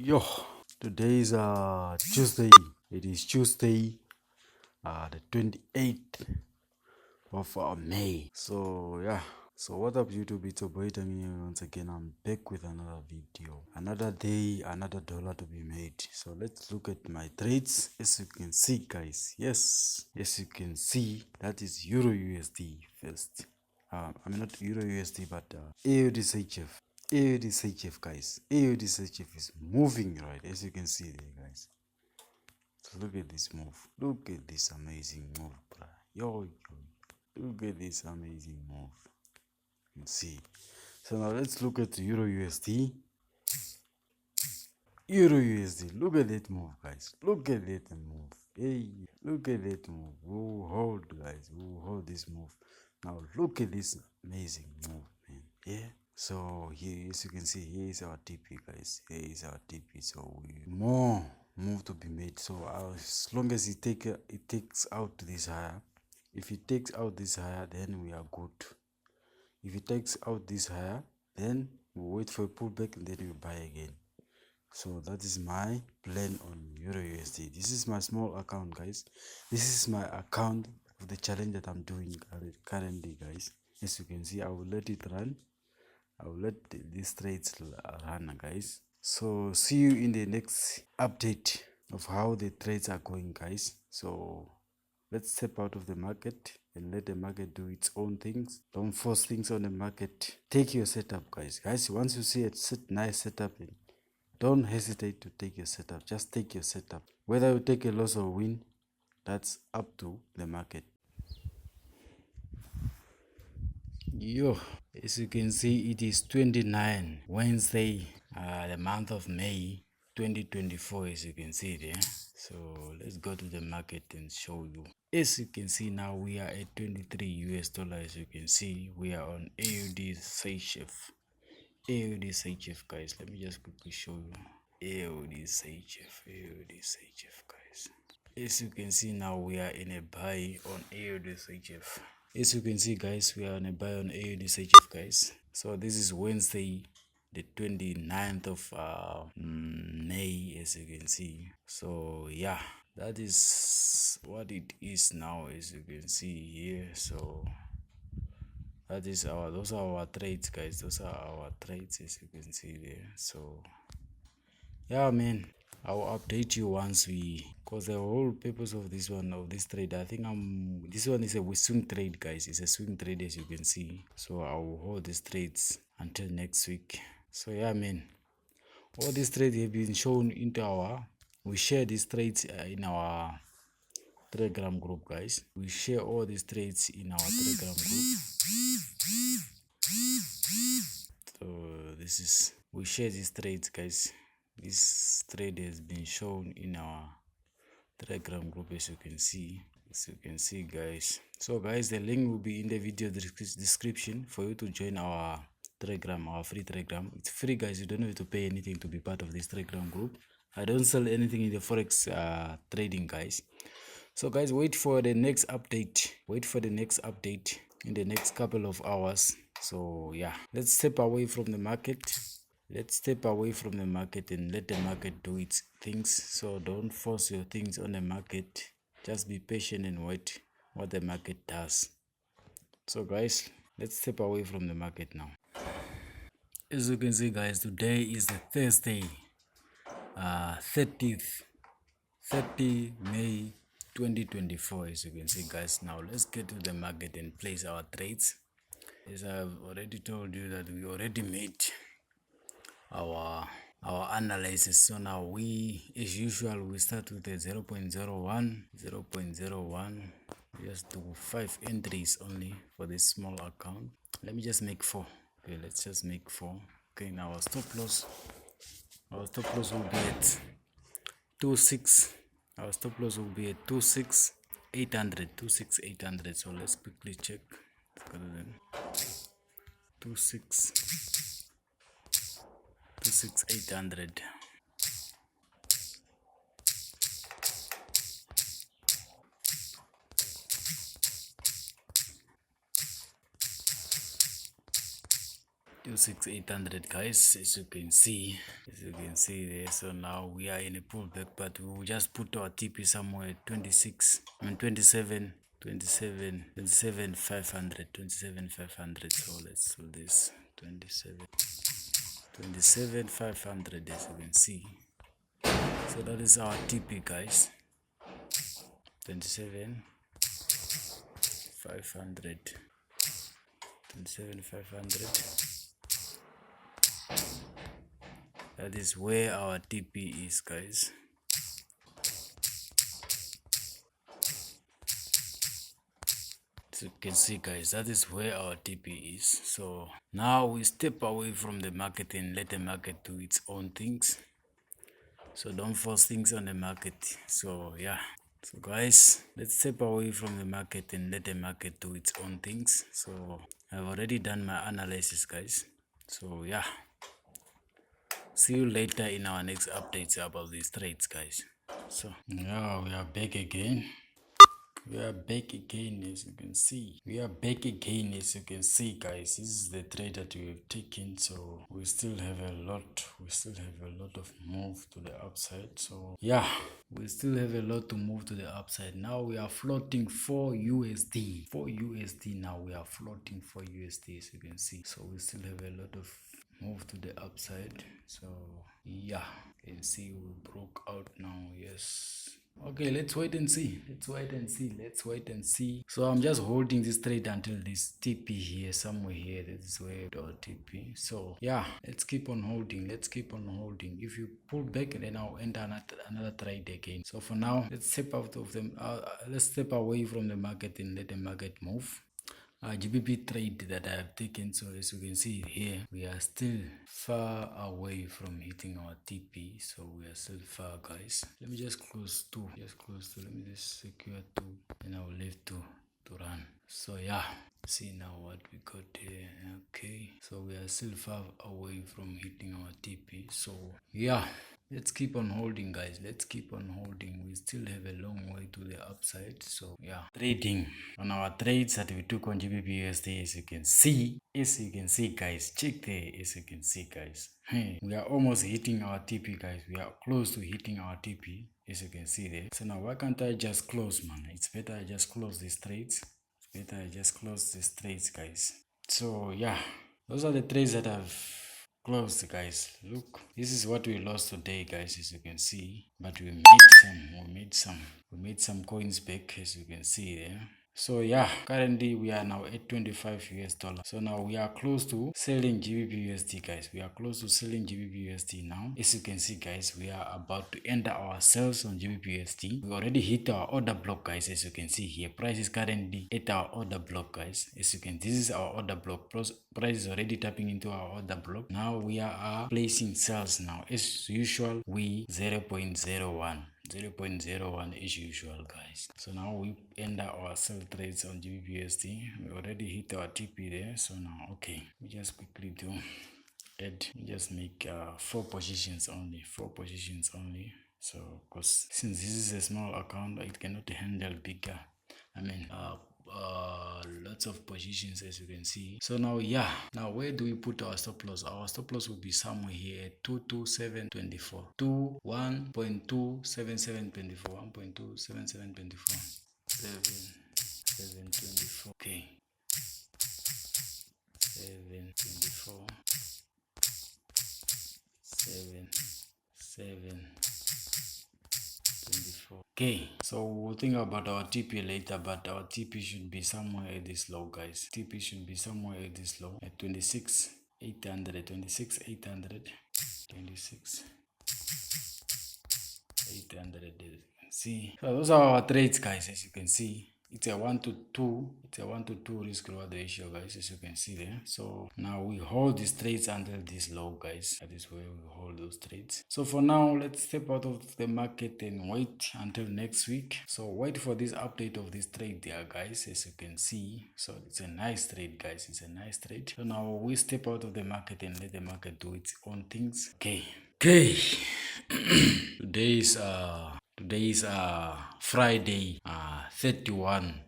Yo, today is Tuesday. It is Tuesday, the 28th of May. So yeah. So what up YouTube? It's your boy Tangi once again. I'm back with another video. Another day, another dollar to be made. So let's look at my trades. As you can see, guys. Yes, as you can see, that is Euro USD first. I mean not Euro USD, but AUDCHF. AUDCHF, guys. AUDCHF is moving, right, as you can see there, guys. So look at this move. Look at this amazing move, bruh. Yo. Look at this amazing move. You can see. So now let's look at Euro USD. Euro USD. Look at that move, guys. Look at that move. Hey, look at that move. We'll hold, guys. We'll hold this move. Now look at this amazing move, man. Yeah. So here, as you can see, here is our TP, guys. Here is our TP. So we more move to be made. So as long as it takes out this higher. If it takes out this higher, then we are good. If it takes out this higher, then we'll wait for a pullback and then we buy again. So that is my plan on Euro USD. This is my small account, guys. This is my account of the challenge that I'm doing currently, guys. As you can see, I will let it run. I will let these trades run, guys. So see you in the next update of how the trades are going, guys. So let's step out of the market and let the market do its own things. Don't force things on the market. Take your setup, guys. Once you see a nice setup, don't hesitate to take your setup. Just take your setup. Whether you take a loss or win, that's up to the market. Yo, as you can see, it is 29 Wednesday, the month of May 2024, as you can see there. So let's go to the market and show you. As you can see, now we are at 23 US dollar. As you can see, we are on AUDCHF. AUDCHF, guys. Let me just quickly show you. AUDCHF, guys. As you can see, now we are in a buy on AUDCHF. As you can see, guys, we are on a buy on AUDCHF, guys. So this is Wednesday, the 29th of May, as you can see. So yeah, that is what it is now, as you can see here. So that is those are our trades, guys. Those are our trades, as you can see there. So yeah, man, I'll update you once because the whole purpose of this trade, I think this one is a swing trade, guys. It's a swing trade, as you can see. So I'll hold these trades until next week. So yeah, man, all these trades have been shown we share these trades in our Telegram group, guys. We share all these trades in our Telegram group. So we share these trades, guys. This trade has been shown in our Telegram group, as you can see. Guys. So guys, the link will be in the video description for you to join our Telegram, our free Telegram. It's free, guys. You don't have to pay anything to be part of this Telegram group. I don't sell anything in the Forex trading, guys. So guys, wait for the next update. In the next couple of hours. So yeah, let's step away from the market. And let the market do its things. So don't force your things on the market. Just be patient and wait what the market does. So guys, let's step away from the market now. As you can see, guys, today is the Thursday, 30 May 2024. As you can see, guys, now let's get to the market and place our trades. As I've already told you that we already made our analysis. So now as usual, we start with the 0.01. Just do 5 entries only for this small account. Let me just make 4. Okay, let's just make 4. Okay, now our stop loss will be at 26. Our stop loss will be at 26,800. So let's quickly check. 26,800. 26800 guys, as you can see. There. So now we are in a pullback, but we will just put our TP somewhere 26, I mean 27, 500, 27,500. So let's do this 27,500, as you can see. So that is our TP guys, 27,500, 27,500. That is where our TP is guys. So you can see guys, that is where our TP is. So now we step away from the market and let the market do its own things. So don't force things on the market. So yeah, so guys, let's step away from the market and let the market do its own things. So I've already done my analysis guys. So yeah, see you later in our next updates about these trades guys. So yeah, we are back again. We are back again, as you can see. Guys. This is the trade that we have taken. So we still have a lot. Of move to the upside. So yeah, we still have a lot to move to the upside. Now we are floating for USD. Now we are floating for USD, as you can see. So we still have a lot of move to the upside. So yeah, you can see we broke out now. Yes. Okay, let's wait and see. So I'm just holding this trade until this TP here, somewhere here. That is where our TP. So yeah, let's keep on holding. If you pull back, then I'll enter another trade again. So for now, let's step out of them. Let's step away from the market and let the market move. GBP trade that I have taken. So as you can see here, we are still far away from hitting our TP. So we are still far guys. Let me just close two. Let me just secure two, and I will leave two to run. So yeah, see now what we got here. Okay, so we are still far away from hitting our TP. So yeah, let's keep on holding guys. We still have a long way to the upside. So yeah, trading on our trades that we took on GBPUSD, as you can see guys, check there. As you can see guys, hey, we are almost hitting our TP guys. We are close to hitting our TP, as you can see there. So now why can't I just close, man? It's better I just close these trades. Guys. So yeah, those are the trades that I've closed guys. Look, this is what we lost today guys, as you can see, but we made some coins back, as you can see there. So yeah, currently we are now at $25. So now we are close to selling GBPUSD guys. Now. As you can see guys, we are about to enter our sales on GBPUSD. We already hit our order block guys, as you can see here. Price is currently at our order block guys. This is our order block. Price is already tapping into our order block. Now we are placing sales now. As usual, we 0.01 as usual guys. So now we end our sell trades on GBPUSD. We already hit our TP there. So now okay, we just quickly do add, just make 4 positions only. So because since this is a small account, it cannot handle bigger, lots of positions, as you can see. So now yeah, now where do we put our stop loss? Our stop loss will be somewhere here at 22724, 1.27724, 724. Okay, 724, 724. Okay, so we'll think about our TP later, but our TP should be somewhere at this low guys. At 26,800, 26,800. See, so those are our trades guys, as you can see. It's a 1 to 2 risk reward ratio guys, as you can see there. So now we hold these trades until this low guys. That is where we hold those trades. So for now, let's step out of the market and wait until next week. So wait for this update of this trade there guys, as you can see. So it's a nice trade guys, So now we step out of the market and let the market do its own things. Okay. Today is Friday, 31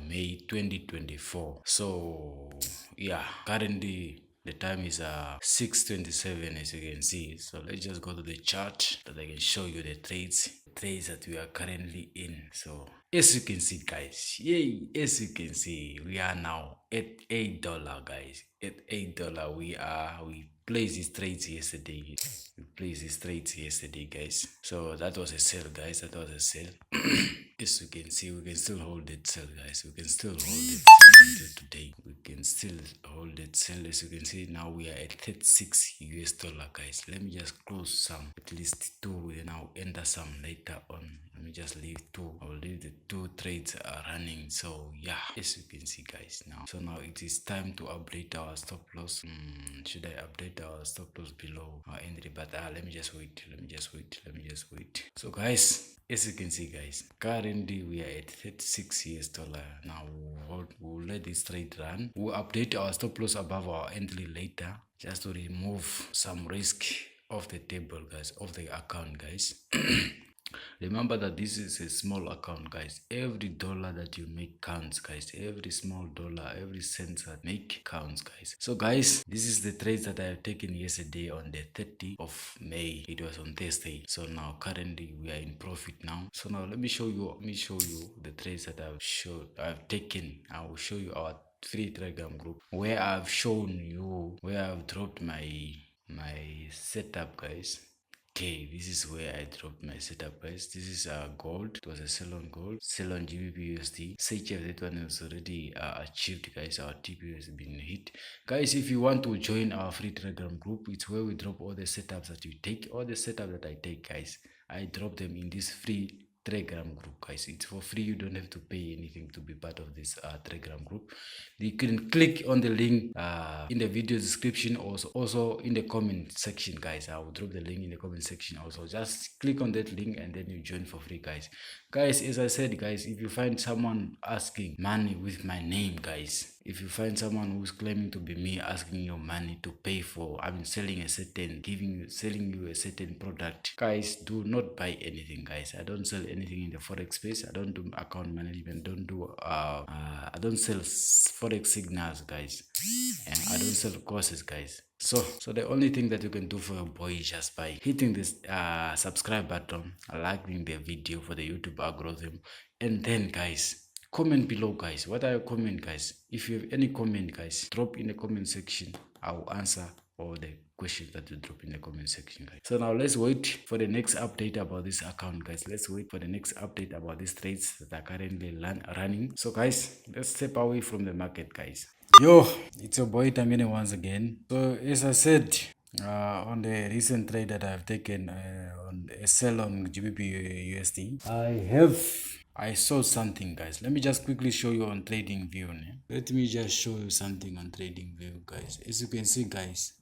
May 2024. So yeah, currently The time is 6:27 as you can see. So let's just go to the chart that I can show you the trades that we are currently in. So as you can see, guys, yay, as you can see, we are now at $8, guys. At $8, we placed these trades yesterday. We placed these trades yesterday, guys. So that was a sale, guys. That was a sale. As you can see, we can still hold it sell, guys. We can still hold it until today. We can still hold it sell. As you can see, now we are at 36 US dollar, guys. Let me just close some, at least two, then I'll enter some later on. Let me just leave two. I'll leave the two trades are running. So yeah, as you can see, guys, now. So now it is time to update our stop loss. Should I update our stop loss below our entry? But let me just wait. Let me just wait. So guys, as you can see, guys, currently we are at 36 US dollar. Now we'll let this trade run. We'll update our stop loss above our entry later, just to remove some risk off the table, guys, of the account, guys. Remember that this is a small account, guys. Every dollar that you make counts, guys. Every small dollar, every cent that make counts, guys. So guys, this is the trades that I have taken yesterday on the 30th of May. It was on Thursday. So now currently we are in profit now. So now let me show you the trades that I've taken. I will show you our free Telegram group where I've shown you where I've dropped my setup, guys. Okay, this is where I dropped my setup, guys. This is gold. It was a sell on gold, sell on GBP USD. CHF, that one is already achieved, guys. Our TP has been hit, guys. If you want to join our free Telegram group, it's where we drop all the setups that you take, all the setup that I take, guys. I drop them in this free Telegram group, guys. It's for free. You don't have to pay anything to be part of this Telegram group. You can click on the link in the video description, also in the comment section, guys. I will drop the link in the comment section also. Just click on that link and then you join for free, guys. Guys, as I said, guys, if you find someone asking money with my name, guys, if you find someone who's claiming to be me asking you money to pay for, selling you a certain product, guys, do not buy anything, guys. I don't sell anything in the forex space. I don't do account management. I don't sell forex signals, guys, and I don't sell courses, guys. So the only thing that you can do for your boy is just by hitting this subscribe button, liking the video for the YouTube algorithm, and then, guys, comment below, guys. What are your comments, guys? If you have any comment, guys, drop in the comment section. I will answer all the questions that you drop in the comment section, guys. So now let's wait for the next update about this account, guys. Let's wait for the next update about these trades that are currently running. So guys, let's step away from the market, guys. Yo, it's your boy Tangeni once again. So as I said, on the recent trade that I've taken on a sell on GBP USD, I saw something, guys. Let me just quickly show you on trading view. Let me just show you something on trading view, guys. As you can see, guys,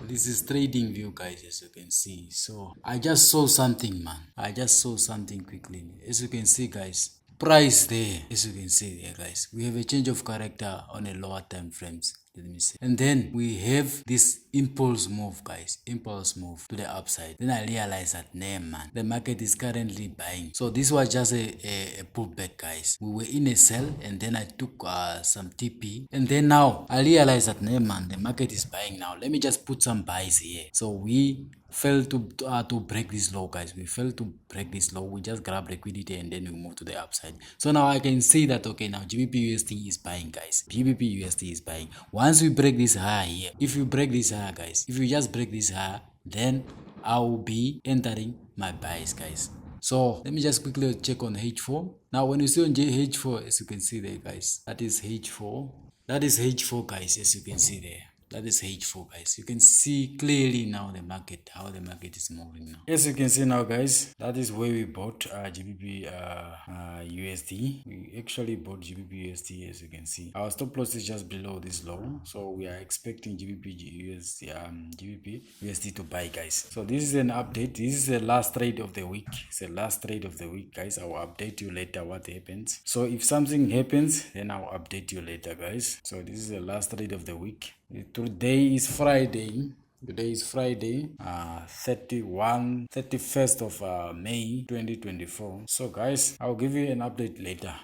this is trading view, guys. As you can see, so I just saw something, man. I just saw something quickly. As you can see, guys, price there. As you can see there, guys, we have a change of character on a lower time frames. Let me see. And then we have this impulse move, guys. Impulse move to the upside. Then I realized that, man, the market is currently buying. So this was just a pullback, guys. We were in a sell, and then I took some TP. And then now I realized that, man, the market is buying now. Let me just put some buys here. So we fail to break this low, guys. We failed to break this low. We just grab liquidity and then we move to the upside. So now I can see that, okay, now GBP USD is buying, guys. GBP USD is buying. Once we break this high here, if you break this high, guys, if you just break this high, then I will be entering my buys, guys. So let me just quickly check on H4. Now when you see on H4, as you can see there, guys, that is H4. That is H4, guys, as you can see there. That is H4, guys. You can see clearly now the market, how the market is moving now. As you can see now, guys, that is where we bought GBP USD. We actually bought GBP USD, as you can see. Our stop loss is just below this low, so we are expecting GBP USD to buy, guys. So this is an update. This is the last trade of the week. It's the last trade of the week, guys. I will update you later what happens. So if something happens, then I'll update you later, guys. So this is the last trade of the week. Today is Friday. Today is Friday, 31st of May 2024. So guys, I'll give you an update later.